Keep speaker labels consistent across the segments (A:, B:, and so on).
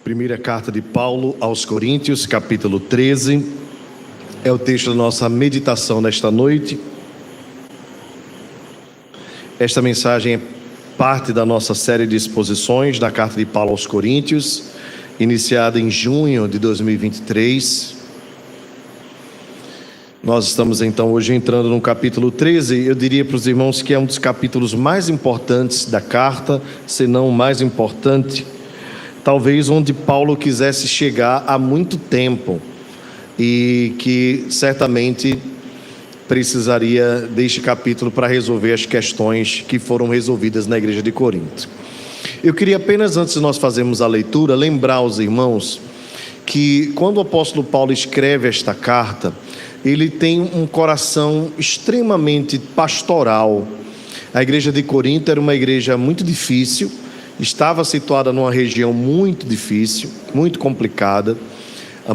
A: Primeira carta de Paulo aos Coríntios, capítulo 13, é o texto da nossa meditação nesta noite. Esta mensagem é parte da nossa série de exposições da carta de Paulo aos Coríntios, iniciada em junho de 2023. Nós estamos então hoje entrando no capítulo 13, eu diria para os irmãos que é um dos capítulos mais importantes da carta, se não o mais importante, talvez onde Paulo quisesse chegar há muito tempo e que certamente precisaria deste capítulo para resolver as questões que foram resolvidas na igreja de Corinto. Eu queria apenas, antes de nós fazermos a leitura, lembrar aos irmãos que quando o apóstolo Paulo escreve esta carta, ele tem um coração extremamente pastoral. A igreja de Corinto era uma igreja muito difícil, estava situada numa região muito difícil, muito complicada,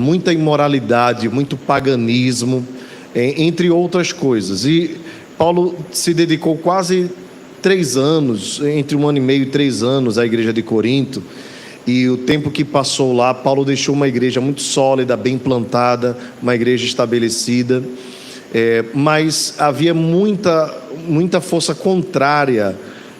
A: muita imoralidade, muito paganismo, entre outras coisas. E Paulo se dedicou quase 3 anos, entre 1 ano e meio e 3 anos, à igreja de Corinto. E o tempo que passou lá, Paulo deixou uma igreja muito sólida, bem plantada, uma igreja estabelecida, mas havia muita força contrária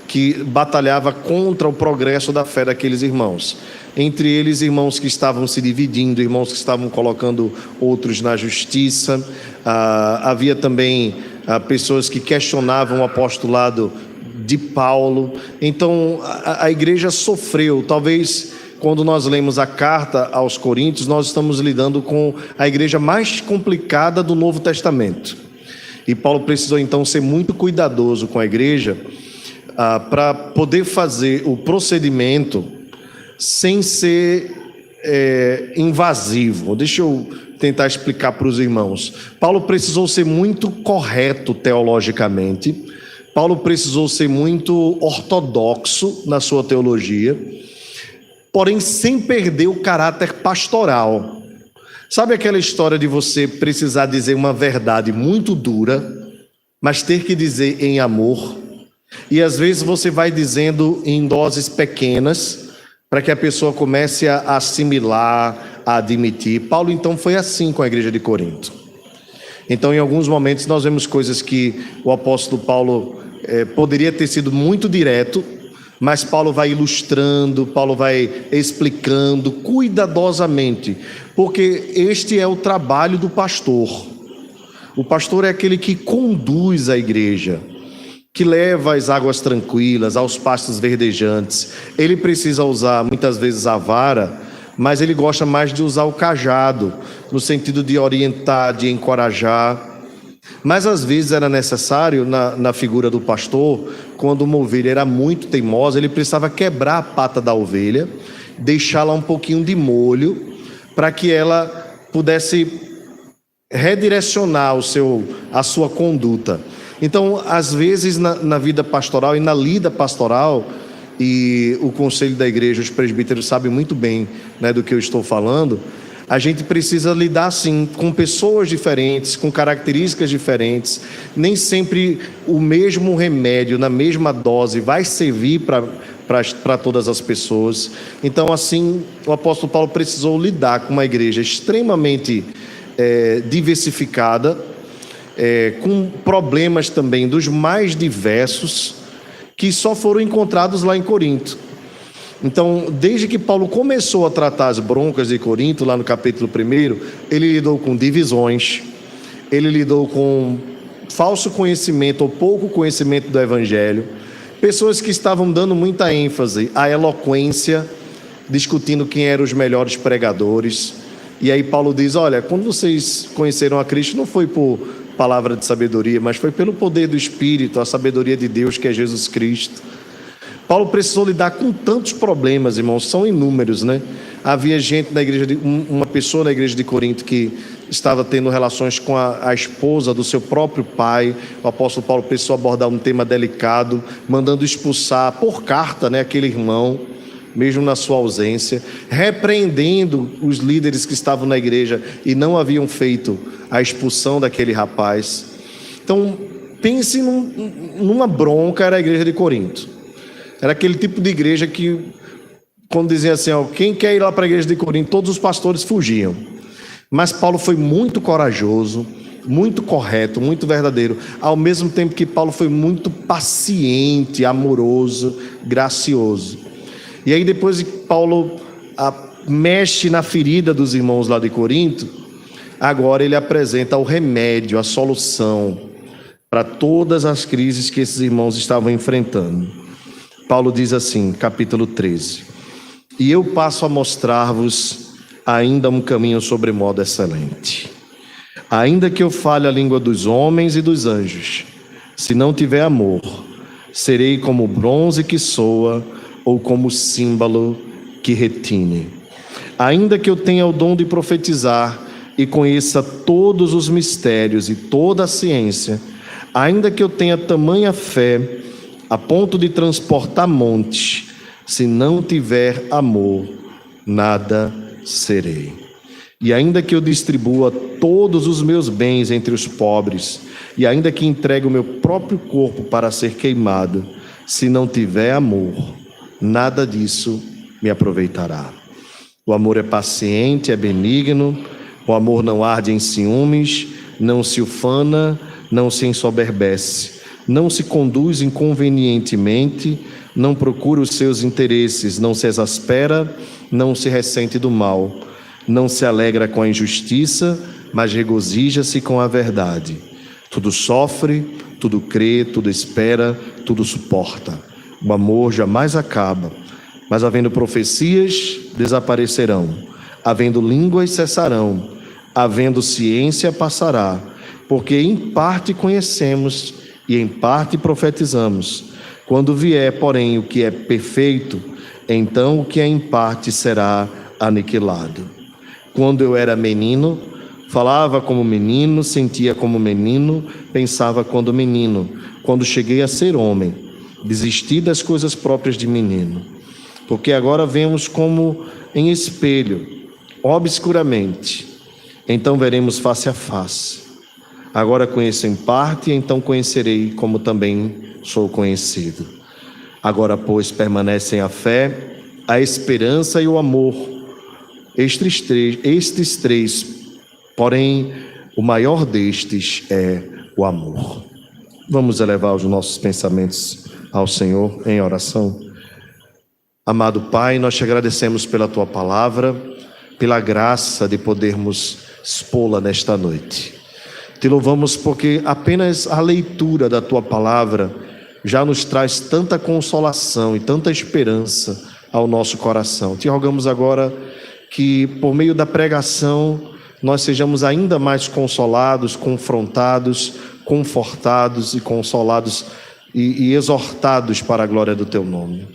A: que batalhava contra o progresso da fé daqueles irmãos. Entre eles, irmãos que estavam se dividindo, irmãos que estavam colocando outros na justiça. Havia também pessoas que questionavam o apostolado de Paulo. Então, a igreja sofreu. Talvez, quando nós lemos a carta aos Coríntios, nós estamos lidando com a igreja mais complicada do Novo Testamento. E Paulo precisou, então, ser muito cuidadoso com a igreja, para poder fazer o procedimento sem ser invasivo. Deixa eu tentar explicar para os irmãos. Paulo precisou ser muito correto teologicamente, Paulo precisou ser muito ortodoxo na sua teologia, porém sem perder o caráter pastoral. Sabe aquela história de você precisar dizer uma verdade muito dura, mas ter que dizer em amor? E às vezes você vai dizendo em doses pequenas, para que a pessoa comece a assimilar, a admitir. Paulo então foi assim com a igreja de Corinto. Então em alguns momentos nós vemos coisas que o apóstolo Paulo poderia ter sido muito direto, mas Paulo vai ilustrando, Paulo vai explicando cuidadosamente, porque este é o trabalho do pastor. O pastor é aquele que conduz a igreja, que leva as águas tranquilas, aos pastos verdejantes. Ele precisa usar muitas vezes a vara, mas ele gosta mais de usar o cajado, no sentido de orientar, de encorajar. Mas às vezes era necessário, na figura do pastor, quando uma ovelha era muito teimosa, ele precisava quebrar a pata da ovelha, deixá-la um pouquinho de molho, para que ela pudesse redirecionar a sua conduta. Então, às vezes, na vida pastoral e na lida pastoral, e o conselho da igreja, os presbíteros sabem muito bem, né, do que eu estou falando, a gente precisa lidar, sim, com pessoas diferentes, com características diferentes. Nem sempre o mesmo remédio, na mesma dose, vai servir para todas as pessoas. Então, assim, o apóstolo Paulo precisou lidar com uma igreja extremamente diversificada, com problemas também dos mais diversos, que só foram encontrados lá em Corinto. Então, desde que Paulo começou a tratar as broncas de Corinto, lá no capítulo 1, ele lidou com divisões, ele lidou com falso conhecimento ou pouco conhecimento do evangelho, pessoas que estavam dando muita ênfase à eloquência, discutindo quem eram os melhores pregadores. E aí Paulo diz: olha, quando vocês conheceram a Cristo, não foi por palavra de sabedoria, mas foi pelo poder do Espírito, a sabedoria de Deus, que é Jesus Cristo. Paulo precisou lidar com tantos problemas, irmãos, são inúmeros, né? Havia gente na igreja, uma pessoa na igreja de Corinto que estava tendo relações com a esposa do seu próprio pai. O apóstolo Paulo precisou abordar um tema delicado, mandando expulsar por carta, né, aquele irmão, mesmo na sua ausência, repreendendo os líderes que estavam na igreja e não haviam feito a expulsão daquele rapaz. Então, pense numa bronca, era a igreja de Corinto. Era aquele tipo de igreja que quando dizia assim, ó, quem quer ir lá para a igreja de Corinto, todos os pastores fugiam. Mas Paulo foi muito corajoso, muito correto, muito verdadeiro, ao mesmo tempo que Paulo foi muito paciente, amoroso, gracioso. E aí depois que Paulo mexe na ferida dos irmãos lá de Corinto, agora ele apresenta o remédio, a solução para todas as crises que esses irmãos estavam enfrentando. Paulo diz assim, capítulo 13: e eu passo a mostrar-vos ainda um caminho sobremodo excelente. Ainda que eu fale a língua dos homens e dos anjos, se não tiver amor, serei como bronze que soa ou como símbolo que retine. Ainda que eu tenha o dom de profetizar e conheça todos os mistérios e toda a ciência, ainda que eu tenha tamanha fé a ponto de transportar montes, se não tiver amor, nada serei. E ainda que eu distribua todos os meus bens entre os pobres, e ainda que entregue o meu próprio corpo para ser queimado, se não tiver amor, nada disso me aproveitará. O amor é paciente, é benigno, o amor não arde em ciúmes, não se ufana, não se ensoberbece, não se conduz inconvenientemente, não procura os seus interesses, não se exaspera, não se ressente do mal, não se alegra com a injustiça, mas regozija-se com a verdade. Tudo sofre, tudo crê, tudo espera, tudo suporta. O amor jamais acaba, mas havendo profecias, desaparecerão, havendo línguas, cessarão, havendo ciência, passará, porque em parte conhecemos e em parte profetizamos. Quando vier, porém, o que é perfeito, então o que é em parte será aniquilado. Quando eu era menino, falava como menino, sentia como menino, pensava quando menino. Quando cheguei a ser homem, desisti das coisas próprias de menino. Porque agora vemos como em espelho, obscuramente. Então veremos face a face. Agora conheço em parte, então conhecerei como também sou conhecido. Agora, pois, permanecem a fé, a esperança e o amor. Estes três, porém, o maior destes é o amor. Vamos elevar os nossos pensamentos ao Senhor em oração. Amado Pai, nós te agradecemos pela Tua palavra, pela graça de podermos expô-la nesta noite. Te louvamos porque apenas a leitura da Tua palavra já nos traz tanta consolação e tanta esperança ao nosso coração. Te rogamos agora que, por meio da pregação, nós sejamos ainda mais consolados, confrontados, confortados e consolados e exortados para a glória do Teu nome.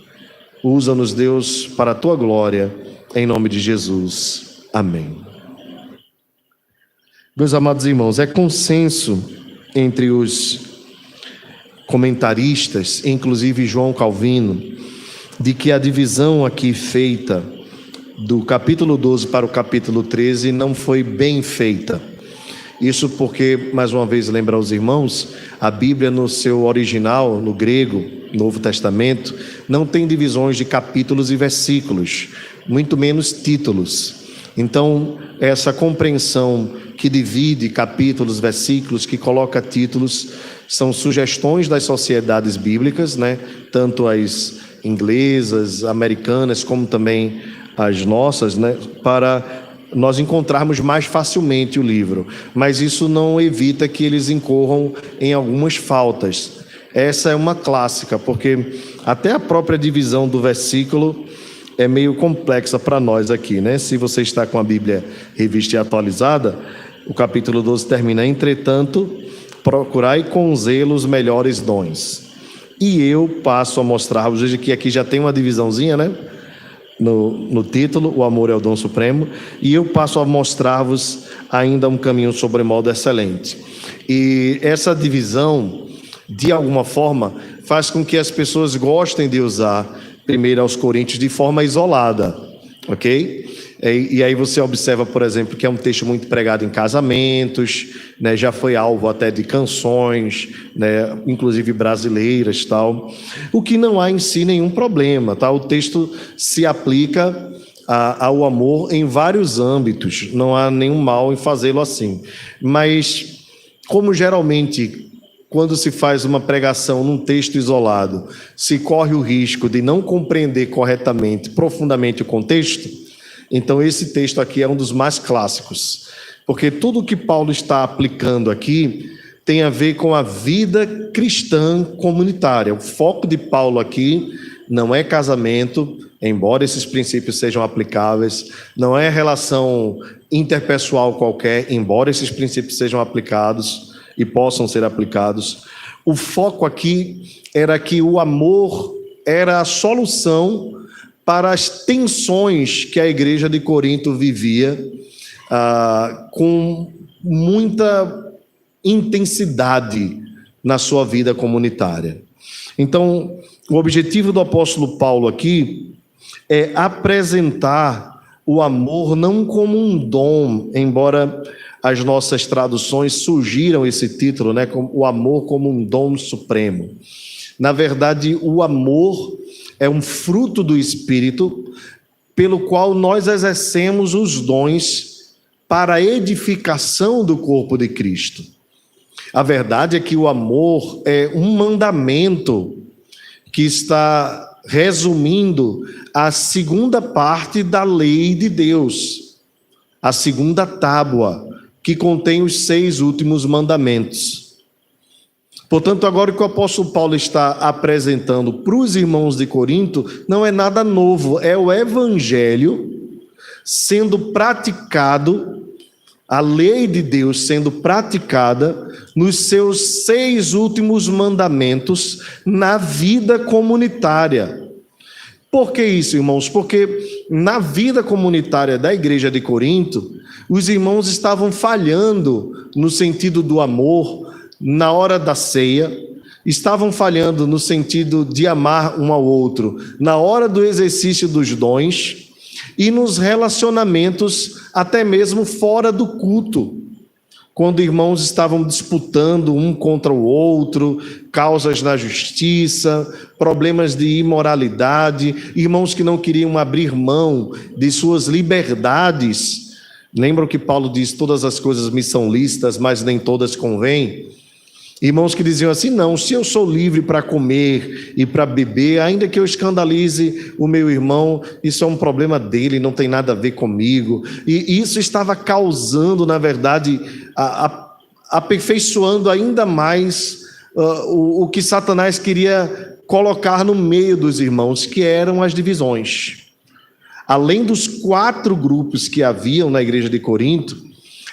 A: Usa-nos, Deus, para a Tua glória, em nome de Jesus. Amém. Meus amados irmãos, é consenso entre os comentaristas, inclusive João Calvino, de que a divisão aqui feita do capítulo 12 para o capítulo 13 não foi bem feita. Isso porque, mais uma vez, lembra aos irmãos, a Bíblia no seu original, no grego, Novo Testamento, não tem divisões de capítulos e versículos, muito menos títulos. Então, essa compreensão que divide capítulos, versículos, que coloca títulos, são sugestões das sociedades bíblicas, né? Tanto as inglesas, americanas, como também as nossas, né? Para nós encontrarmos mais facilmente o livro. Mas isso não evita que eles incorram em algumas faltas. Essa é uma clássica, porque até a própria divisão do versículo é meio complexa para nós aqui, né? Se você está com a Bíblia revista e atualizada, o capítulo 12 termina: entretanto, procurai com zelo os melhores dons. E eu passo a mostrar-vos, hoje que aqui já tem uma divisãozinha, né? No título, o amor é o dom supremo. E eu passo a mostrar-vos ainda um caminho sobremodo excelente. E essa divisão, de alguma forma, faz com que as pessoas gostem de usar 1 aos Coríntios de forma isolada, ok? E aí você observa, por exemplo, que é um texto muito pregado em casamentos, né? Já foi alvo até de canções, né? Inclusive brasileiras, tal. O que não há em si nenhum problema, tá? O texto se aplica ao amor em vários âmbitos, não há nenhum mal em fazê-lo assim. Mas, como geralmente, quando se faz uma pregação num texto isolado, se corre o risco de não compreender corretamente, profundamente o contexto, então esse texto aqui é um dos mais clássicos, porque tudo que Paulo está aplicando aqui tem a ver com a vida cristã comunitária. O foco de Paulo aqui não é casamento, embora esses princípios sejam aplicáveis, não é relação interpessoal qualquer, embora esses princípios sejam aplicados e possam ser aplicados. O foco aqui era que o amor era a solução para as tensões que a igreja de Corinto vivia com muita intensidade na sua vida comunitária. Então, o objetivo do apóstolo Paulo aqui é apresentar o amor não como um dom, embora as nossas traduções sugiram esse título, né, como o amor como um dom supremo. Na verdade, o amor é um fruto do Espírito, pelo qual nós exercemos os dons para a edificação do corpo de Cristo. A verdade é que o amor é um mandamento que está resumindo a segunda parte da lei de Deus, a segunda tábua, que contém os 6 últimos mandamentos. Portanto, agora que o apóstolo Paulo está apresentando para os irmãos de Corinto, não é nada novo, é o evangelho sendo praticado, a lei de Deus sendo praticada nos seus 6 últimos mandamentos na vida comunitária. Por que isso, irmãos? Porque na vida comunitária da igreja de Corinto, os irmãos estavam falhando no sentido do amor na hora da ceia, estavam falhando no sentido de amar um ao outro na hora do exercício dos dons e nos relacionamentos até mesmo fora do culto, quando irmãos estavam disputando um contra o outro, causas na justiça, problemas de imoralidade, irmãos que não queriam abrir mão de suas liberdades. Lembram que Paulo diz: todas as coisas me são lícitas, mas nem todas convêm? Irmãos que diziam assim: não, se eu sou livre para comer e para beber, ainda que eu escandalize o meu irmão, isso é um problema dele, não tem nada a ver comigo. E isso estava causando, na verdade, aperfeiçoando ainda mais o que Satanás queria colocar no meio dos irmãos, que eram as divisões. Além dos 4 grupos que haviam na igreja de Corinto,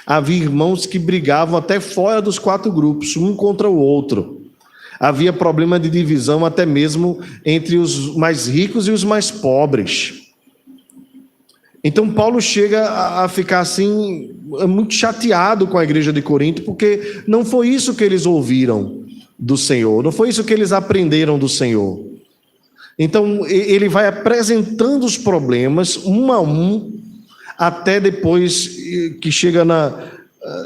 A: havia irmãos que brigavam até fora dos 4 grupos, um contra o outro. Havia problema de divisão até mesmo entre os mais ricos e os mais pobres. Então Paulo chega a ficar assim, muito chateado com a igreja de Corinto, porque não foi isso que eles ouviram do Senhor, não foi isso que eles aprenderam do Senhor. Então ele vai apresentando os problemas um a um, até depois que chega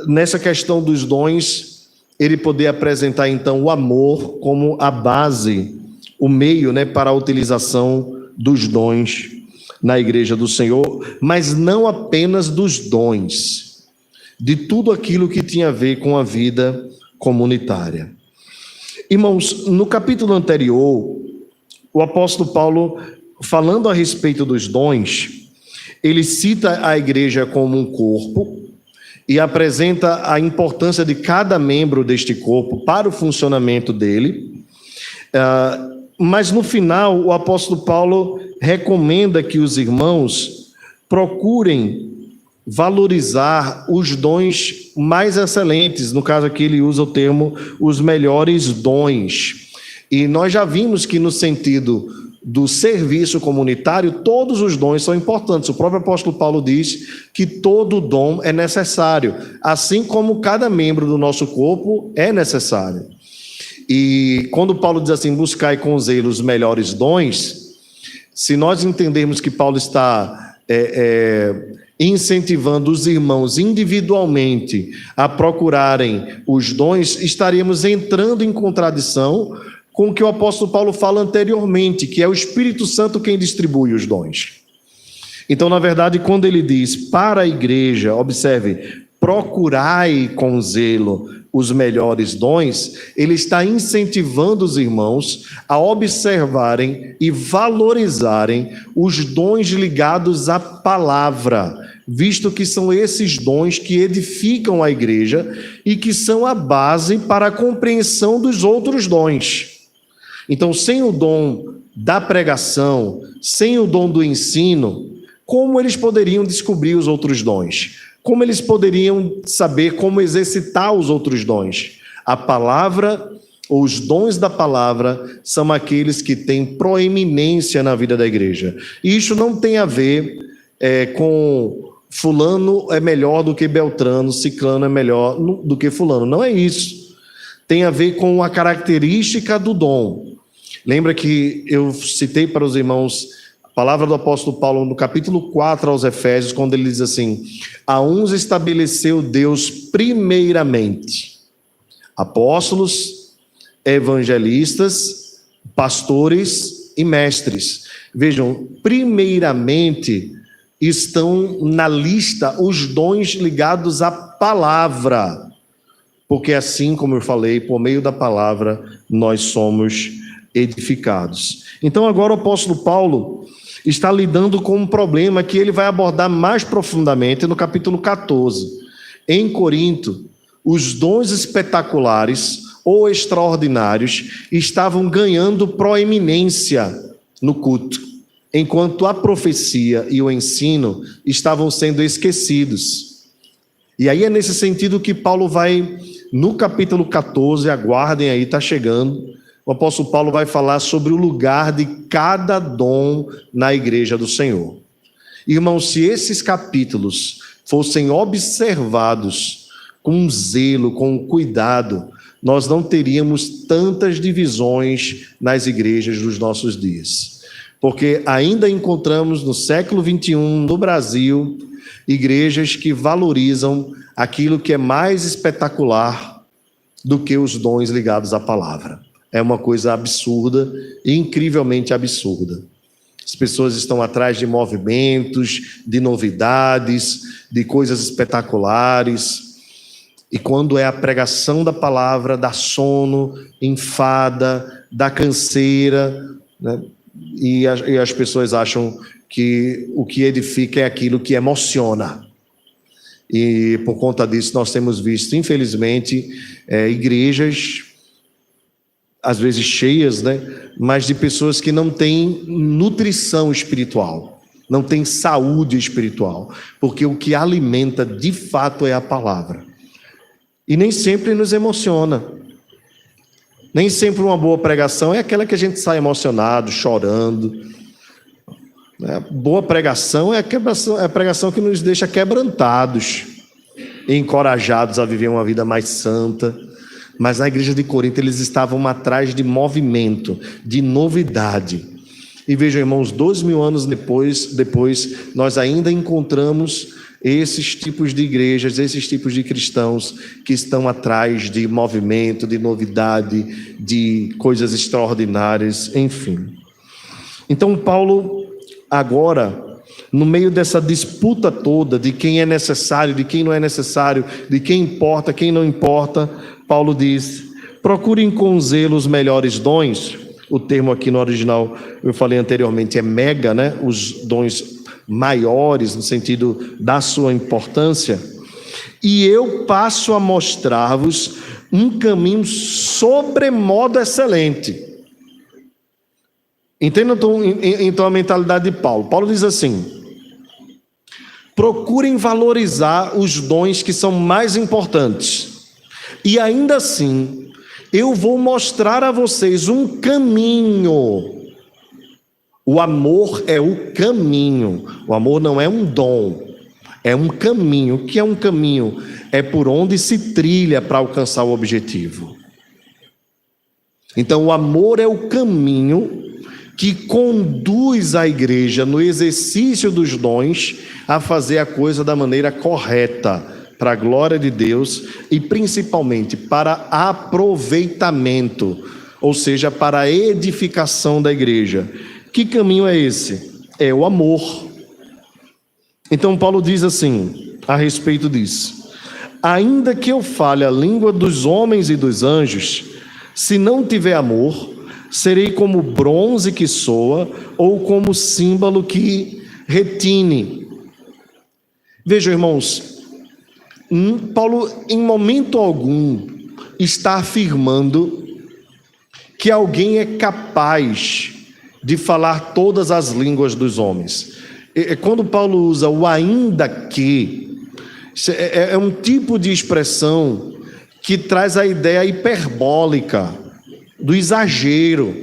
A: nessa questão dos dons, ele poder apresentar então o amor como a base, o meio, né, para a utilização dos dons na igreja do Senhor, mas não apenas dos dons, de tudo aquilo que tinha a ver com a vida comunitária. Irmãos, no capítulo anterior, o apóstolo Paulo, falando a respeito dos dons, ele cita a igreja como um corpo e apresenta a importância de cada membro deste corpo para o funcionamento dele. Mas no final, o apóstolo Paulo recomenda que os irmãos procurem valorizar os dons mais excelentes. No caso aqui ele usa o termo os melhores dons. E nós já vimos que no sentido do serviço comunitário, todos os dons são importantes. O próprio apóstolo Paulo diz que todo dom é necessário, assim como cada membro do nosso corpo é necessário. E quando Paulo diz assim, buscai com zelo os melhores dons, se nós entendermos que Paulo está incentivando os irmãos individualmente a procurarem os dons, estaríamos entrando em contradição com o que o apóstolo Paulo fala anteriormente, que é o Espírito Santo quem distribui os dons. Então, na verdade, quando ele diz para a igreja, observe, procurai com zelo os melhores dons, ele está incentivando os irmãos a observarem e valorizarem os dons ligados à palavra, visto que são esses dons que edificam a igreja e que são a base para a compreensão dos outros dons. Então, sem o dom da pregação, sem o dom do ensino, como eles poderiam descobrir os outros dons? Como eles poderiam saber como exercitar os outros dons? A palavra, ou os dons da palavra, são aqueles que têm proeminência na vida da igreja. E isso não tem a ver com fulano é melhor do que Beltrano, ciclano é melhor do que fulano. Não é isso. Tem a ver com a característica do dom. Lembra que eu citei para os irmãos a palavra do apóstolo Paulo no capítulo 4 aos Efésios, quando ele diz assim: a uns estabeleceu Deus primeiramente apóstolos, evangelistas, pastores e mestres. Vejam, primeiramente estão na lista os dons ligados à palavra, porque assim como eu falei, por meio da palavra nós somos edificados. Então agora o apóstolo Paulo está lidando com um problema que ele vai abordar mais profundamente no capítulo 14. Em Corinto, os dons espetaculares ou extraordinários estavam ganhando proeminência no culto, enquanto a profecia e o ensino estavam sendo esquecidos. E aí é nesse sentido que Paulo vai, no capítulo 14, aguardem aí, está chegando, o apóstolo Paulo vai falar sobre o lugar de cada dom na igreja do Senhor. Irmãos, se esses capítulos fossem observados com zelo, com cuidado, nós não teríamos tantas divisões nas igrejas dos nossos dias. Porque ainda encontramos no século 21, no Brasil, igrejas que valorizam aquilo que é mais espetacular do que os dons ligados à palavra. É uma coisa absurda, incrivelmente absurda. As pessoas estão atrás de movimentos, de novidades, de coisas espetaculares. E quando é a pregação da palavra, dá sono, enfada, dá canseira, né? E as pessoas acham que o que edifica é aquilo que emociona. E por conta disso nós temos visto, infelizmente, igrejas às vezes cheias, né? Mas de pessoas que não têm nutrição espiritual, não têm saúde espiritual, porque o que alimenta de fato é a palavra. E nem sempre nos emociona. Nem sempre uma boa pregação é aquela que a gente sai emocionado, chorando. Boa pregação é a pregação que nos deixa quebrantados, encorajados a viver uma vida mais santa. Mas na igreja de Corinto eles estavam atrás de movimento, de novidade. E vejam, irmãos, 2000 anos depois nós ainda encontramos esses tipos de igrejas, esses tipos de cristãos que estão atrás de movimento, de novidade, de coisas extraordinárias, enfim. Então Paulo agora, no meio dessa disputa toda de quem é necessário, de quem não é necessário, de quem importa, quem não importa, Paulo diz: procurem com zelo os melhores dons. O termo aqui no original, eu falei anteriormente, é mega, né? Os dons maiores, no sentido da sua importância. E eu passo a mostrar-vos um caminho sobremodo excelente. Entendam então a mentalidade de Paulo. Paulo diz assim: procurem valorizar os dons que são mais importantes. E ainda assim, eu vou mostrar a vocês um caminho. O amor é o caminho. O amor não é um dom, é um caminho. O que é um caminho? É por onde se trilha para alcançar o objetivo. Então, o amor é o caminho que conduz a igreja no exercício dos dons a fazer a coisa da maneira correta, para a glória de Deus e principalmente para aproveitamento, ou seja, para a edificação da igreja. Que caminho é esse? É o amor. Então Paulo diz assim, a respeito disso: ainda que eu fale a língua dos homens e dos anjos, se não tiver amor, serei como bronze que soa ou como símbolo que retine. Vejam, irmãos, Paulo em momento algum está afirmando que alguém é capaz de falar todas as línguas dos homens. Quando Paulo usa o ainda que, é um tipo de expressão que traz a ideia hiperbólica, do exagero,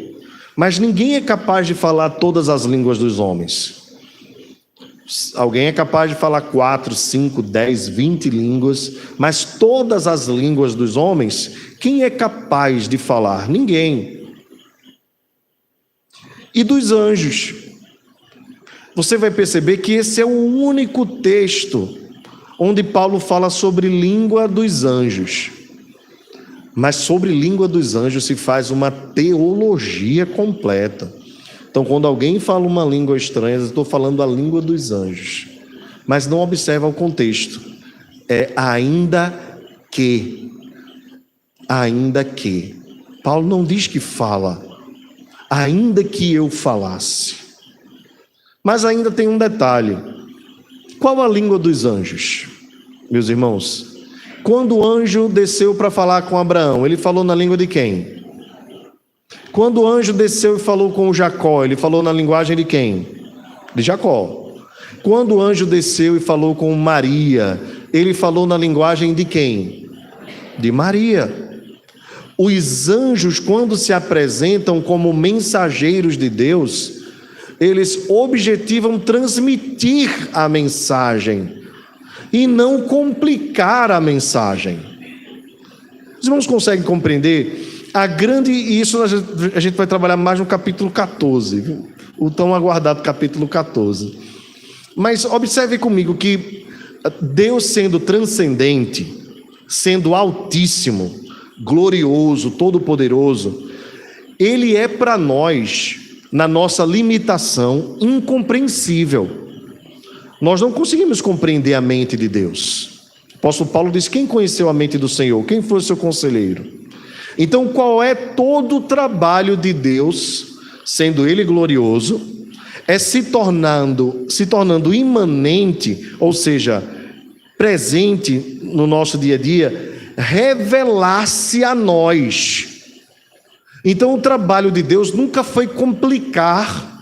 A: mas ninguém é capaz de falar todas as línguas dos homens. Alguém é capaz de falar 4, 5, 10, 20 línguas, mas todas as línguas dos homens, quem é capaz de falar? Ninguém. E dos anjos, você vai perceber que esse é o único texto onde Paulo fala sobre língua dos anjos. Mas sobre língua dos anjos se faz uma teologia completa. Então, quando alguém fala uma língua estranha, eu estou falando a língua dos anjos. Mas não observa o contexto. É ainda que. Ainda que. Paulo não diz que fala. Ainda que eu falasse. Mas ainda tem um detalhe. Qual a língua dos anjos, meus irmãos? Quando o anjo desceu para falar com Abraão, ele falou na língua de quem? Quando o anjo desceu e falou com Jacó, ele falou na linguagem de quem? De Jacó. Quando o anjo desceu e falou com Maria, ele falou na linguagem de quem? De Maria. Os anjos, quando se apresentam como mensageiros de Deus, eles objetivam transmitir a mensagem e não complicar a mensagem. Os irmãos conseguem compreender? E isso a gente vai trabalhar mais no capítulo 14, viu? O tão aguardado capítulo 14. Mas observe comigo que Deus, sendo transcendente, sendo altíssimo, glorioso, todo-poderoso, Ele é para nós, na nossa limitação, incompreensível. Nós não conseguimos compreender a mente de Deus. O apóstolo Paulo diz: quem conheceu a mente do Senhor? Quem foi o seu conselheiro? Então, qual é todo o trabalho de Deus, sendo Ele glorioso, é se tornando imanente, ou seja, presente no nosso dia a dia, revelar-se a nós. Então, o trabalho de Deus nunca foi complicar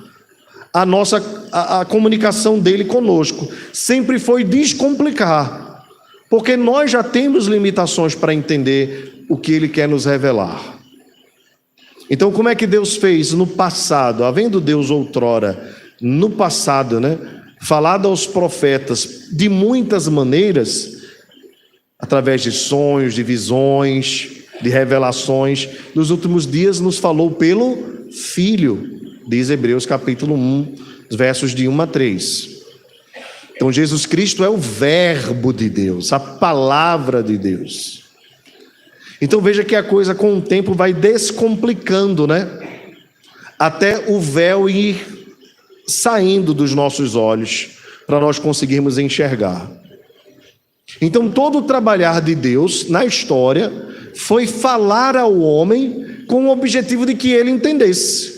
A: a comunicação dele conosco, sempre foi descomplicar, porque nós já temos limitações para entender o que ele quer nos revelar. Então, como é que Deus fez no passado? Havendo Deus outrora, no passado, falado aos profetas de muitas maneiras, através de sonhos, de visões, de revelações, nos últimos dias nos falou pelo Filho, diz Hebreus capítulo 1, versos de 1 a 3. Então, Jesus Cristo é o verbo de Deus, a palavra de Deus. Então veja que a coisa com o tempo vai descomplicando, até o véu ir saindo dos nossos olhos, para nós conseguirmos enxergar. Então todo o trabalhar de Deus na história foi falar ao homem com o objetivo de que ele entendesse.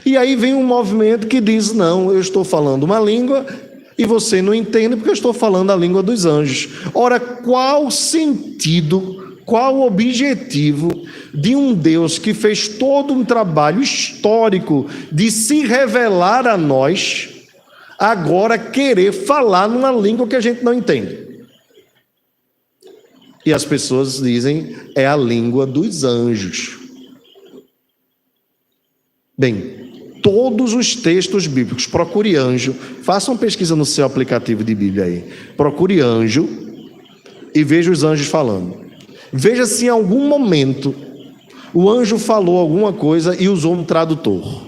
A: E aí vem um movimento que diz: não, eu estou falando uma língua e você não entende porque eu estou falando a língua dos anjos. Ora, qual sentido, qual o objetivo de um Deus que fez todo um trabalho histórico de se revelar a nós, agora querer falar numa língua que a gente não entende? E as pessoas dizem: é a língua dos anjos. Bem, todos os textos bíblicos, procure anjo, faça uma pesquisa no seu aplicativo de Bíblia aí, procure anjo e veja os anjos falando. Veja se em algum momento O anjo falou alguma coisa e usou um tradutor.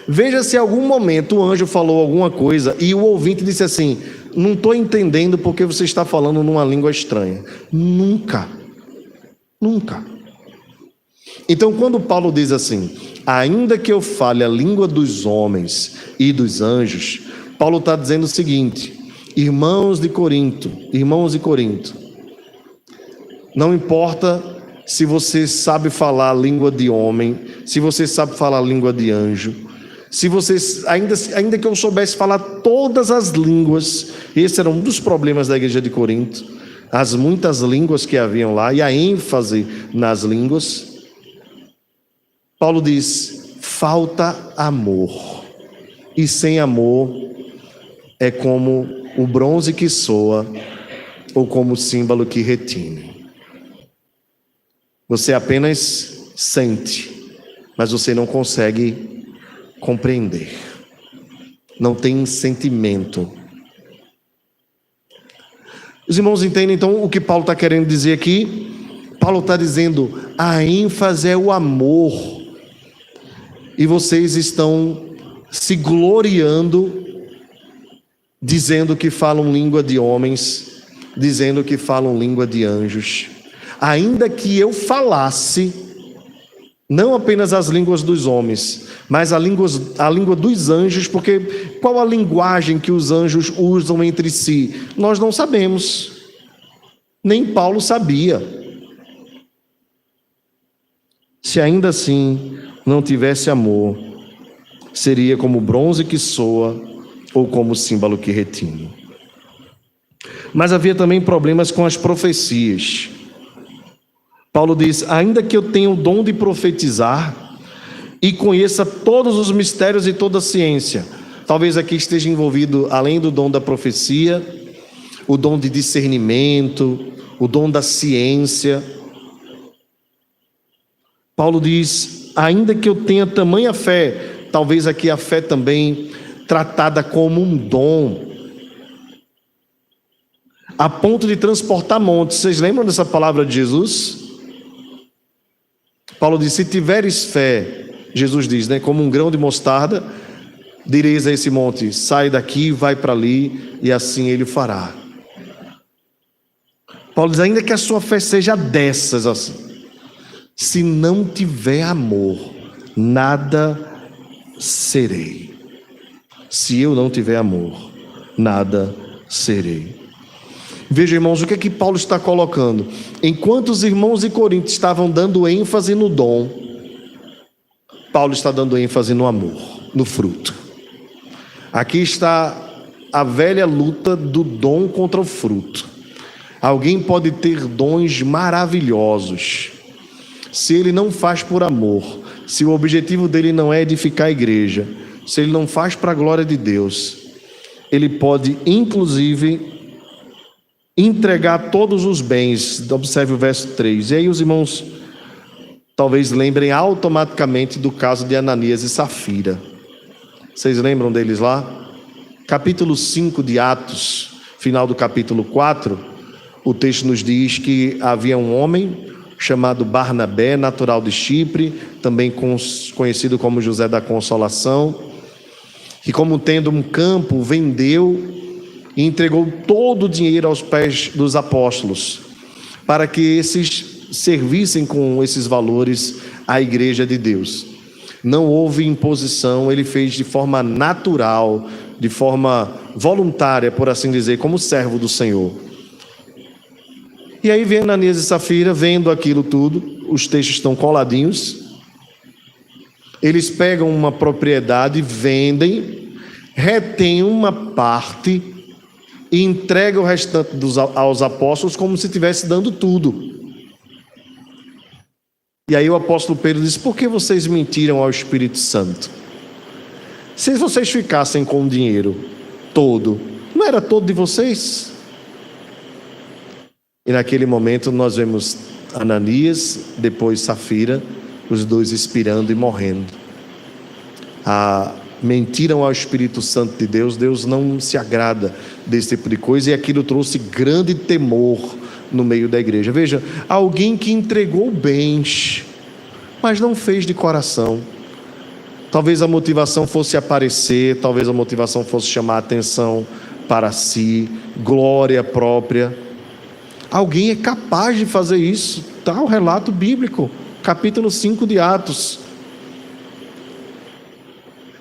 A: Veja se em algum momento o anjo falou alguma coisa e o ouvinte disse assim: não estou entendendo porque você está falando numa língua estranha. Nunca. Nunca. Então, quando Paulo diz assim: ainda que eu fale a língua dos homens e dos anjos, Paulo está dizendo o seguinte: irmãos de Corinto, não importa se você sabe falar a língua de homem, se você sabe falar a língua de anjo, se você, ainda que eu soubesse falar todas as línguas, esse era um dos problemas da igreja de Corinto, as muitas línguas que haviam lá e a ênfase nas línguas. Paulo diz: falta amor, e sem amor é como o bronze que soa ou como o símbolo que retine. Você apenas sente, mas você não consegue compreender. Não tem sentimento. Os irmãos entendem então o que Paulo está querendo dizer aqui? Paulo está dizendo: a ênfase é o amor. E vocês estão se gloriando, dizendo que falam língua de homens, dizendo que falam língua de anjos. Ainda que eu falasse não apenas as línguas dos homens, mas a língua dos anjos, porque qual a linguagem que os anjos usam entre si? Nós não sabemos, nem Paulo sabia. Se ainda assim não tivesse amor, seria como bronze que soa ou como símbolo que retine. Mas havia também problemas com as profecias. Paulo diz: ainda que eu tenha o dom de profetizar e conheça todos os mistérios e toda a ciência, talvez aqui esteja envolvido, além do dom da profecia, o dom de discernimento, o dom da ciência. Paulo diz: ainda que eu tenha tamanha fé, talvez aqui a fé também tratada como um dom, a ponto de transportar montes. Vocês lembram dessa palavra de Jesus? Paulo diz: se tiveres fé, Jesus diz, como um grão de mostarda, direis a esse monte: sai daqui, vai para ali, e assim ele fará. Paulo diz: ainda que a sua fé seja dessas assim, se não tiver amor, nada serei. Se eu não tiver amor, nada serei. Veja, irmãos, o que é que Paulo está colocando? Enquanto os irmãos de Corinto estavam dando ênfase no dom, Paulo está dando ênfase no amor, no fruto. Aqui está a velha luta do dom contra o fruto. Alguém pode ter dons maravilhosos, se ele não faz por amor, se o objetivo dele não é edificar a igreja, se ele não faz para a glória de Deus, ele pode inclusive entregar todos os bens. Observe o verso 3. E aí os irmãos talvez lembrem automaticamente do caso de Ananias e Safira. Vocês lembram deles lá? Capítulo 5 de Atos, final do capítulo 4, o texto nos diz que havia um homem chamado Barnabé, natural de Chipre, também conhecido como José da Consolação, que, como tendo um campo, vendeu e entregou todo o dinheiro aos pés dos apóstolos, para que esses servissem com esses valores à igreja de Deus. Não houve imposição, ele fez de forma natural, de forma voluntária, por assim dizer, como servo do Senhor. E aí vem Ananias e Safira, vendo aquilo tudo, os textos estão coladinhos, eles pegam uma propriedade, vendem, retêm uma parte e entregam o restante aos apóstolos como se estivesse dando tudo. E aí o apóstolo Pedro diz: por que vocês mentiram ao Espírito Santo? Se vocês ficassem com o dinheiro todo, não era todo de vocês? E naquele momento nós vemos Ananias, depois Safira, os dois expirando e morrendo. Mentiram ao Espírito Santo de Deus. Deus não se agrada desse tipo de coisa, e aquilo trouxe grande temor no meio da igreja. Veja, alguém que entregou bens, mas não fez de coração. Talvez a motivação fosse aparecer, talvez a motivação fosse chamar a atenção para si, glória própria. Alguém é capaz de fazer isso, está o relato bíblico, capítulo 5 de Atos.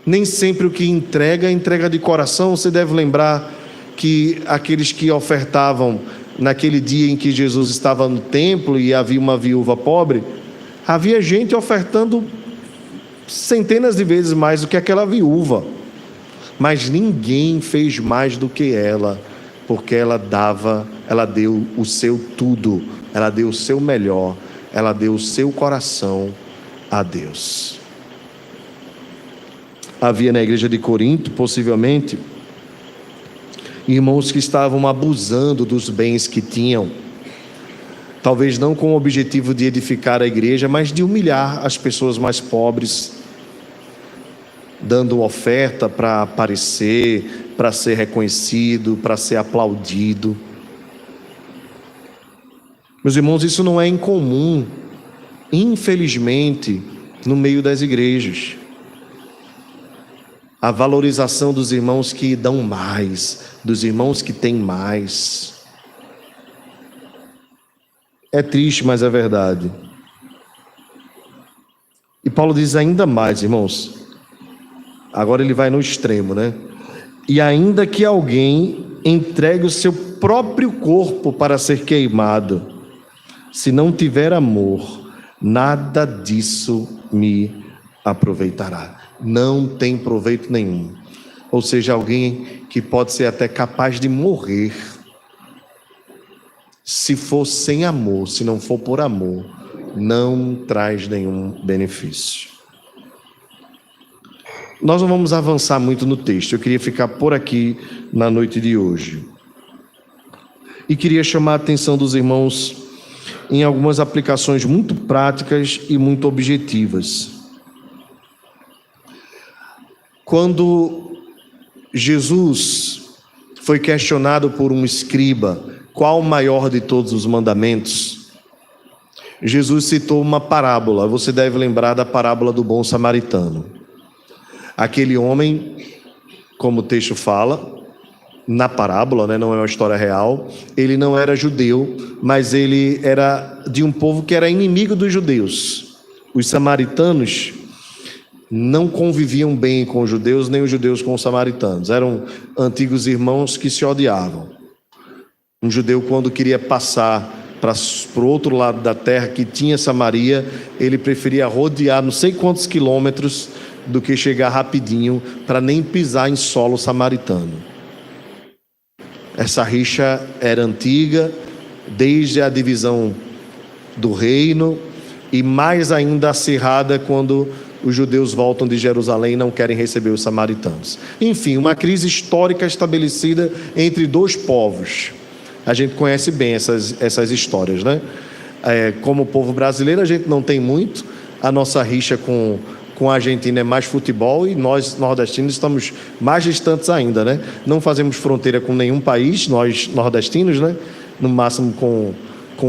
A: Nem sempre o que entrega é entrega de coração. Você deve lembrar que aqueles que ofertavam naquele dia em que Jesus estava no templo e havia uma viúva pobre, havia gente ofertando centenas de vezes mais do que aquela viúva, mas ninguém fez mais do que ela, porque ela deu o seu tudo, ela deu o seu melhor, ela deu o seu coração a Deus. Havia na igreja de Corinto, possivelmente, irmãos que estavam abusando dos bens que tinham, talvez não com o objetivo de edificar a igreja, mas de humilhar as pessoas mais pobres, dando oferta para aparecer, para ser reconhecido, para ser aplaudido. Meus irmãos, isso não é incomum, infelizmente, no meio das igrejas. A valorização dos irmãos que dão mais, dos irmãos que têm mais. É triste, mas é verdade. E Paulo diz ainda mais, irmãos. Agora ele vai no extremo, né? E ainda que alguém entregue o seu próprio corpo para ser queimado, se não tiver amor, nada disso me aproveitará. Não tem proveito nenhum. Ou seja, alguém que pode ser até capaz de morrer, se for sem amor, se não for por amor, não traz nenhum benefício. Nós não vamos avançar muito no texto, eu queria ficar por aqui na noite de hoje. E queria chamar a atenção dos irmãos em algumas aplicações muito práticas e muito objetivas. Quando Jesus foi questionado por um escriba qual o maior de todos os mandamentos, Jesus citou uma parábola. Você deve lembrar da parábola do bom samaritano. Aquele homem, como o texto fala, na parábola, né, não é uma história real, ele não era judeu, mas ele era de um povo que era inimigo dos judeus. Os samaritanos não conviviam bem com os judeus, nem os judeus com os samaritanos. Eram antigos irmãos que se odiavam. Um judeu, quando queria passar para o outro lado da terra, que tinha Samaria, ele preferia rodear não sei quantos quilômetros do que chegar rapidinho, para nem pisar em solo samaritano. Essa rixa era antiga, desde a divisão do reino, e mais ainda acirrada quando os judeus voltam de Jerusalém e não querem receber os samaritanos. Enfim, uma crise histórica estabelecida entre dois povos. A gente conhece bem essas histórias, né? Como povo brasileiro, a gente não tem muito. A nossa rixa com a Argentina é mais futebol, e nós, nordestinos, estamos mais distantes ainda, né? Não fazemos fronteira com nenhum país, nós, nordestinos, né? No máximo com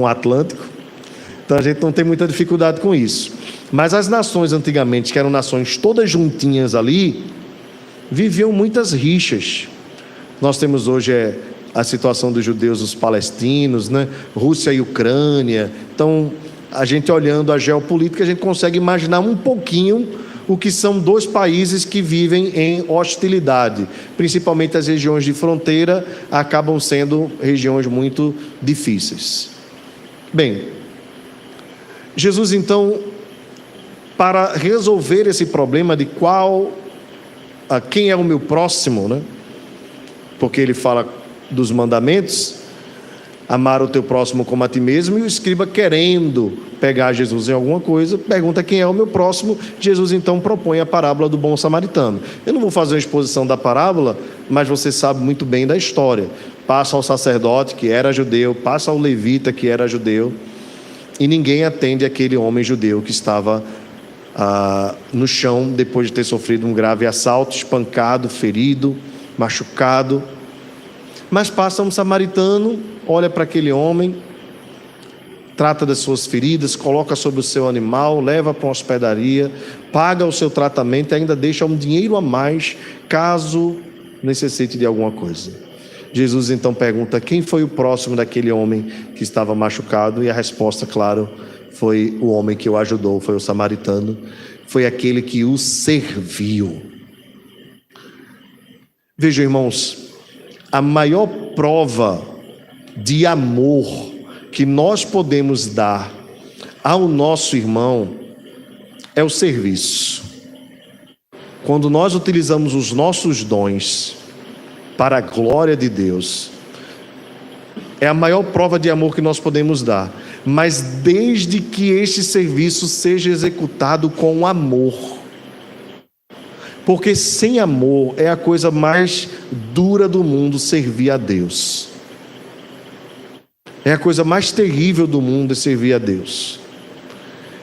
A: o Atlântico. Então, a gente não tem muita dificuldade com isso. Mas as nações antigamente, que eram nações todas juntinhas ali, viviam muitas rixas. Nós temos hoje a situação dos judeus, os palestinos, né? Rússia e Ucrânia. Então, a gente olhando a geopolítica, a gente consegue imaginar um pouquinho o que são dois países que vivem em hostilidade. Principalmente as regiões de fronteira acabam sendo regiões muito difíceis. Bem, Jesus então, para resolver esse problema de quem é o meu próximo, né? Porque ele fala dos mandamentos, amar o teu próximo como a ti mesmo, e o escriba, querendo pegar Jesus em alguma coisa, pergunta quem é o meu próximo. Jesus então propõe a parábola do bom samaritano. Eu não vou fazer uma exposição da parábola, mas você sabe muito bem da história. Passa ao sacerdote, que era judeu, passa ao levita, que era judeu, e ninguém atende aquele homem judeu que estava no chão, depois de ter sofrido um grave assalto, espancado, ferido, machucado. Mas passa um samaritano, olha para aquele homem, trata das suas feridas, coloca sobre o seu animal, leva para uma hospedaria, paga o seu tratamento e ainda deixa um dinheiro a mais, caso necessite de alguma coisa. Jesus então pergunta: quem foi o próximo daquele homem que estava machucado? E a resposta, claro, foi o homem que o ajudou, foi o samaritano, foi aquele que o serviu. Vejam, irmãos, a maior prova de amor que nós podemos dar ao nosso irmão é o serviço. Quando nós utilizamos os nossos dons para a glória de Deus, é a maior prova de amor que nós podemos dar, mas desde que este serviço seja executado com amor, porque sem amor é a coisa mais dura do mundo servir a Deus. É a coisa mais terrível do mundo servir a Deus.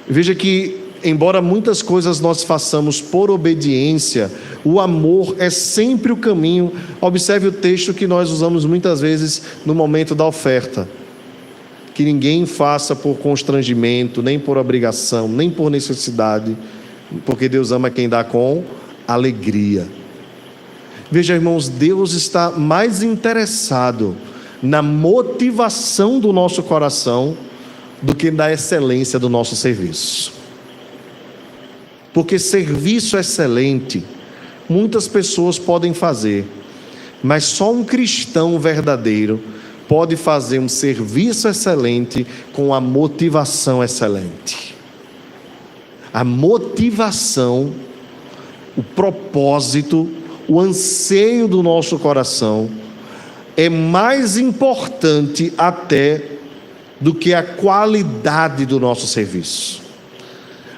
A: Veja que, embora muitas coisas nós façamos por obediência, o amor é sempre o caminho. Observe o texto que nós usamos muitas vezes no momento da oferta: que ninguém faça por constrangimento, nem por obrigação, nem por necessidade, porque Deus ama quem dá com alegria. Veja, irmãos, Deus está mais interessado na motivação do nosso coração do que na excelência do nosso serviço. Porque serviço excelente muitas pessoas podem fazer, mas só um cristão verdadeiro pode fazer um serviço excelente com a motivação excelente. A motivação, o propósito, o anseio do nosso coração é mais importante até do que a qualidade do nosso serviço.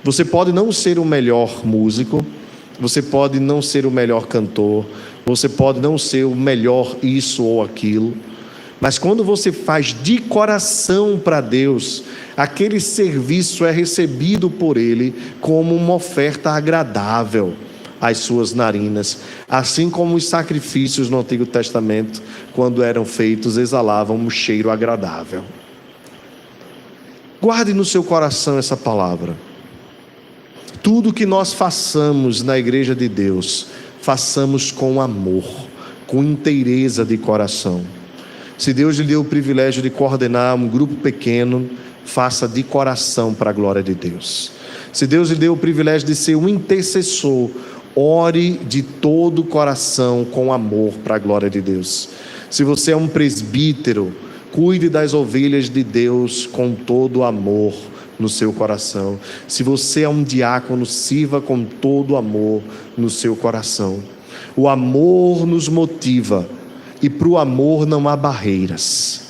A: Você pode não ser o melhor músico, você pode não ser o melhor cantor, você pode não ser o melhor isso ou aquilo, mas quando você faz de coração para Deus, aquele serviço é recebido por Ele como uma oferta agradável às suas narinas, assim como os sacrifícios no Antigo Testamento, quando eram feitos, exalavam um cheiro agradável. Guarde no seu coração essa palavra. Tudo que nós façamos na igreja de Deus, façamos com amor, com inteireza de coração. Se Deus lhe deu o privilégio de coordenar um grupo pequeno, faça de coração para a glória de Deus. Se Deus lhe deu o privilégio de ser um intercessor, ore de todo o coração com amor para a glória de Deus. Se você é um presbítero, cuide das ovelhas de Deus com todo amor no seu coração. Se você é um diácono, sirva com todo amor no seu coração. O amor nos motiva, e para o amor não há barreiras.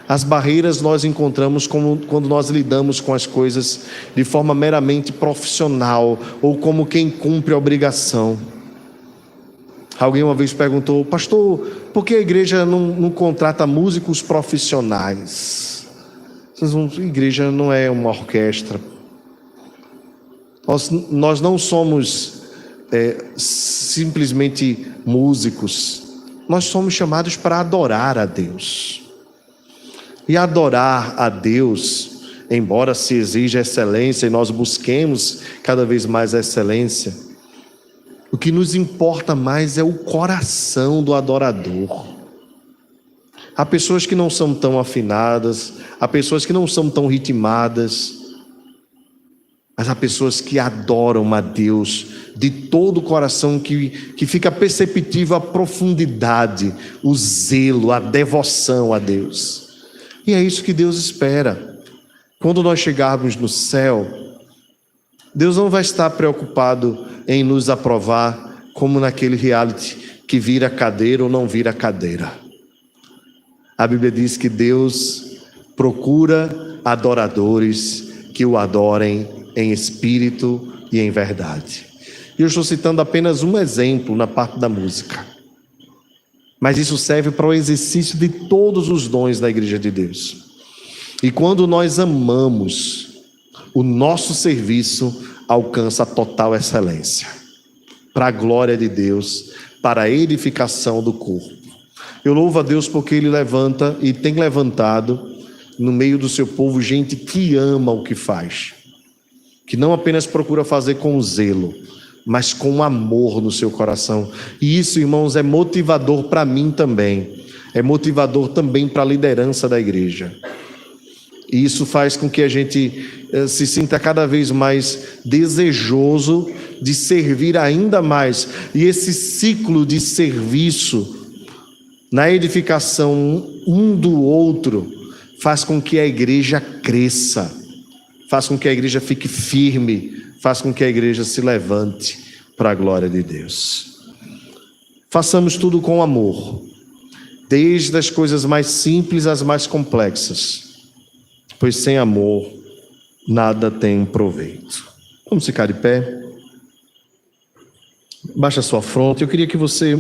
A: As barreiras nós encontramos quando nós lidamos com as coisas de forma meramente profissional, ou como quem cumpre a obrigação. Alguém uma vez perguntou: pastor, por que a igreja não contrata músicos profissionais? A igreja não é uma orquestra. Nós não somos simplesmente músicos. Nós somos chamados para adorar a Deus. E adorar a Deus, embora se exija excelência e nós busquemos cada vez mais a excelência, o que nos importa mais é o coração do adorador. Há pessoas que não são tão afinadas, há pessoas que não são tão ritmadas, mas há pessoas que adoram a Deus de todo o coração, que fica perceptível a profundidade, o zelo, a devoção a Deus. E é isso que Deus espera. Quando nós chegarmos no céu, Deus não vai estar preocupado em nos aprovar como naquele reality que vira cadeira ou não vira cadeira. A Bíblia diz que Deus procura adoradores que o adorem em espírito e em verdade. E eu estou citando apenas um exemplo na parte da música, mas isso serve para o exercício de todos os dons da igreja de Deus. E quando nós amamos, o nosso serviço alcança a total excelência, para a glória de Deus, para a edificação do corpo. Eu louvo a Deus porque Ele levanta e tem levantado no meio do seu povo gente que ama o que faz, que não apenas procura fazer com zelo, mas com amor no seu coração. E isso, irmãos, é motivador para mim também, é motivador também para a liderança da igreja. E isso faz com que a gente se sinta cada vez mais desejoso de servir ainda mais. E esse ciclo de serviço na edificação um do outro faz com que a igreja cresça, faz com que a igreja fique firme, faz com que a igreja se levante para a glória de Deus. Façamos tudo com amor, desde as coisas mais simples às mais complexas, pois sem amor nada tem proveito. Vamos ficar de pé. Baixa a sua fronte. Eu queria que você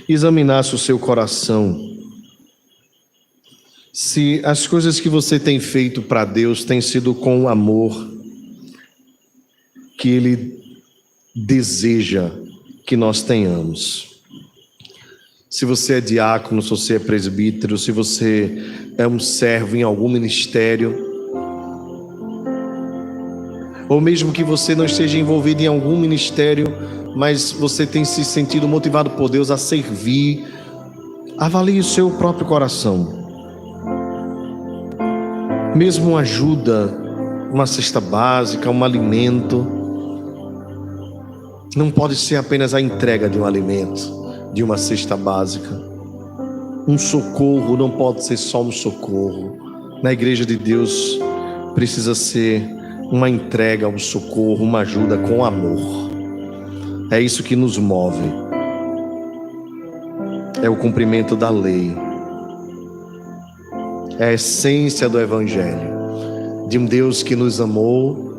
A: examinasse o seu coração, se as coisas que você tem feito para Deus têm sido com o amor que Ele deseja que nós tenhamos. Se você é diácono, se você é presbítero, se você é um servo em algum ministério, ou mesmo que você não esteja envolvido em algum ministério, mas você tem se sentido motivado por Deus a servir, avalie o seu próprio coração. Mesmo uma ajuda, uma cesta básica, um alimento, não pode ser apenas a entrega de um alimento, de uma cesta básica. Um socorro não pode ser só um socorro. Na igreja de Deus precisa ser uma entrega, um socorro, uma ajuda com amor. É isso que nos move. É o cumprimento da lei. É a essência do Evangelho, de um Deus que nos amou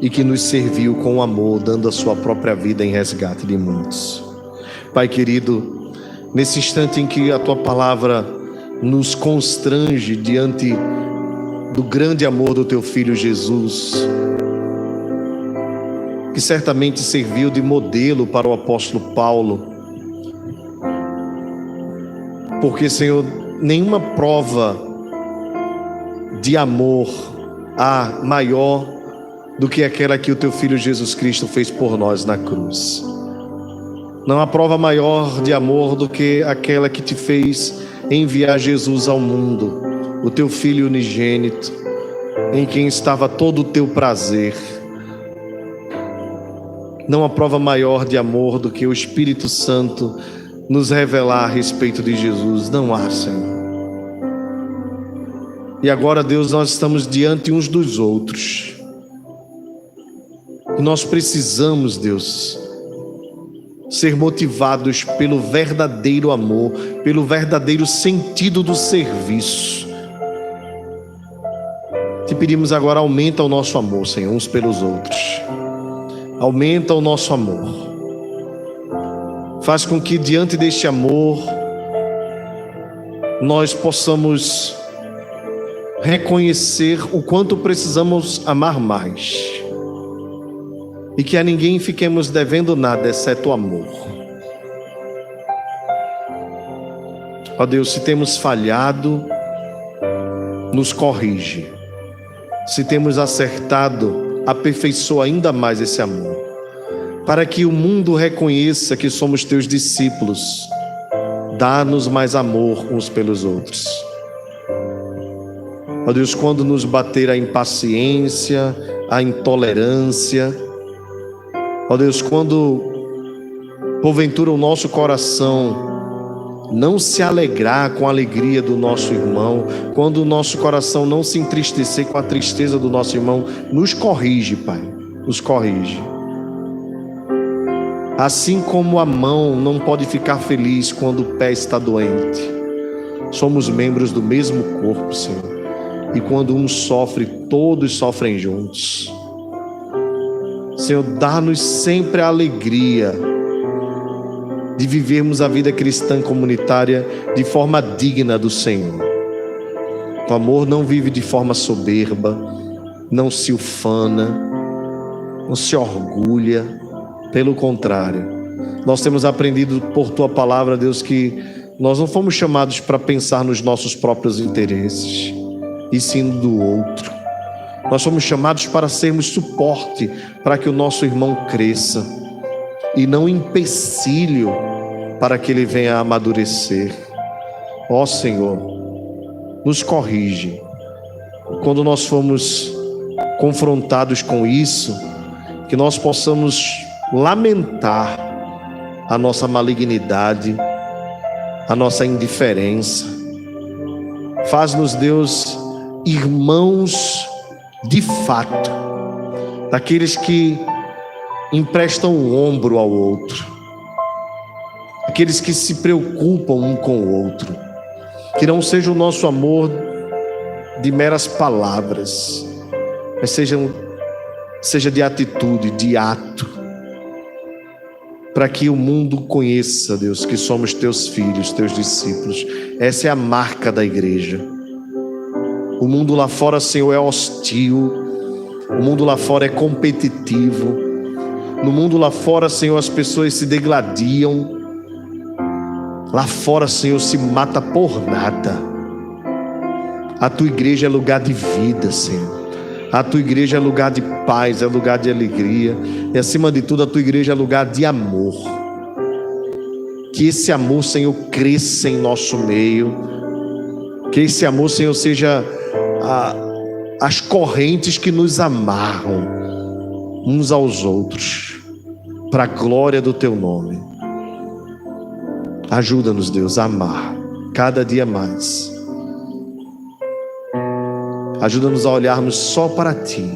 A: e que nos serviu com amor, dando a sua própria vida em resgate de muitos. Pai querido, nesse instante em que a Tua palavra nos constrange diante do grande amor do Teu Filho Jesus, que certamente serviu de modelo para o apóstolo Paulo, porque, Senhor, nenhuma prova de amor há maior do que aquela que o Teu Filho Jesus Cristo fez por nós na cruz. Não há prova maior de amor do que aquela que te fez enviar Jesus ao mundo, o Teu Filho unigênito, em quem estava todo o Teu prazer. Não há prova maior de amor do que o Espírito Santo nos revelar a respeito de Jesus. Não há, Senhor. E agora, Deus, nós estamos diante uns dos outros. E nós precisamos, Deus, ser motivados pelo verdadeiro amor, pelo verdadeiro sentido do serviço. Te pedimos agora, aumenta o nosso amor, Senhor, uns pelos outros. Aumenta o nosso amor. Faz com que diante deste amor nós possamos reconhecer o quanto precisamos amar mais. E que a ninguém fiquemos devendo nada, exceto o amor. Ó Deus, se temos falhado, nos corrige. Se temos acertado, aperfeiçoa ainda mais esse amor, para que o mundo reconheça que somos Teus discípulos. Dá-nos mais amor uns pelos outros. Ó Deus, quando nos bater a impaciência, a intolerância, ó Deus, quando porventura o nosso coração não se alegrar com a alegria do nosso irmão, quando o nosso coração não se entristecer com a tristeza do nosso irmão, nos corrige, Pai, nos corrige. Assim como a mão não pode ficar feliz quando o pé está doente, somos membros do mesmo corpo, Senhor, e quando um sofre, todos sofrem juntos. Senhor, dá-nos sempre a alegria de vivermos a vida cristã comunitária de forma digna do Senhor. O amor não vive de forma soberba, não se ufana, não se orgulha. Pelo contrário, nós temos aprendido por Tua palavra, Deus, que nós não fomos chamados para pensar nos nossos próprios interesses, e sim do outro. Nós fomos chamados para sermos suporte para que o nosso irmão cresça, e não empecilho para que ele venha a amadurecer. Ó Senhor, nos corrige. Quando nós formos confrontados com isso, que nós possamos lamentar a nossa malignidade, a nossa indiferença. Faz-nos, Deus, irmãos de fato, daqueles que emprestam o ombro ao outro, aqueles que se preocupam um com o outro, que não seja o nosso amor de meras palavras, mas seja de atitude, de ato, para que o mundo conheça, Deus, que somos teus filhos, teus discípulos. Essa é a marca da igreja. O mundo lá fora, Senhor, é hostil, o mundo lá fora é competitivo, no mundo lá fora, Senhor, as pessoas se degladiam, lá fora, Senhor, se mata por nada. A tua igreja é lugar de vida, Senhor. A tua igreja é lugar de paz, é lugar de alegria. E acima de tudo, a tua igreja é lugar de amor. Que esse amor, Senhor, cresça em nosso meio. Que esse amor, Senhor, seja as correntes que nos amarram uns aos outros, para a glória do teu nome. Ajuda-nos, Deus, a amar cada dia mais. Ajuda-nos a olharmos só para ti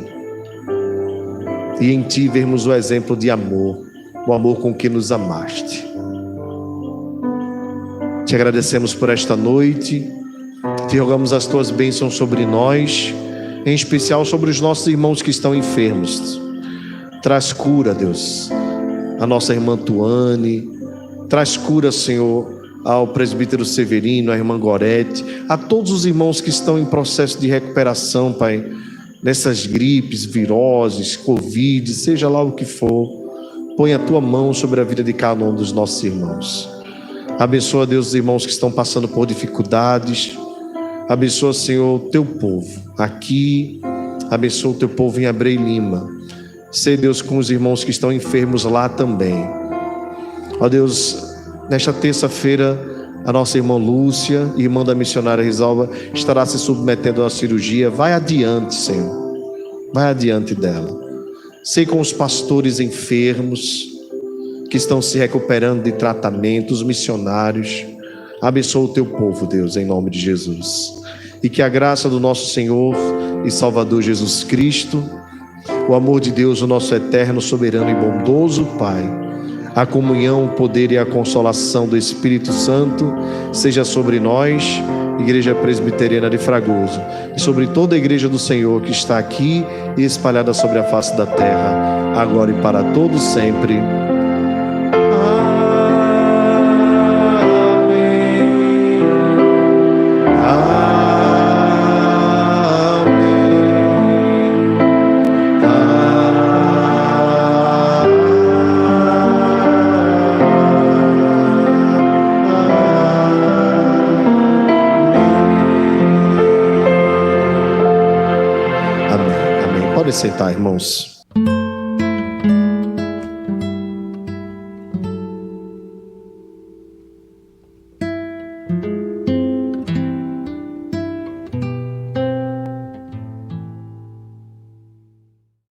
A: e em ti vermos o exemplo de amor, o amor com que nos amaste. Te agradecemos por esta noite, te rogamos as tuas bênçãos sobre nós, em especial sobre os nossos irmãos que estão enfermos. Traz cura, Deus, a nossa irmã Tuane, traz cura, Senhor, ao presbítero Severino, à irmã Gorete, a todos os irmãos que estão em processo de recuperação, Pai, nessas gripes, viroses, Covid, seja lá o que for. Põe a tua mão sobre a vida de cada um dos nossos irmãos. Abençoa, Deus, os irmãos que estão passando por dificuldades. Abençoa, Senhor, o teu povo aqui. Abençoa o teu povo em Abreu Lima. Sei, Deus, com os irmãos que estão enfermos lá também. Ó Deus, nesta terça-feira, a nossa irmã Lúcia, irmã da missionária Risalva, estará se submetendo à cirurgia. Vai adiante, Senhor. Vai adiante dela. Sei com os pastores enfermos que estão se recuperando de tratamento, os missionários. Abençoa o teu povo, Deus, em nome de Jesus. E que a graça do nosso Senhor e Salvador Jesus Cristo, o amor de Deus, o nosso eterno, soberano e bondoso Pai, a comunhão, o poder e a consolação do Espírito Santo seja sobre nós, Igreja Presbiteriana de Fragoso, e sobre toda a Igreja do Senhor que está aqui e espalhada sobre a face da terra, agora e para todos sempre. Sentar, irmãos.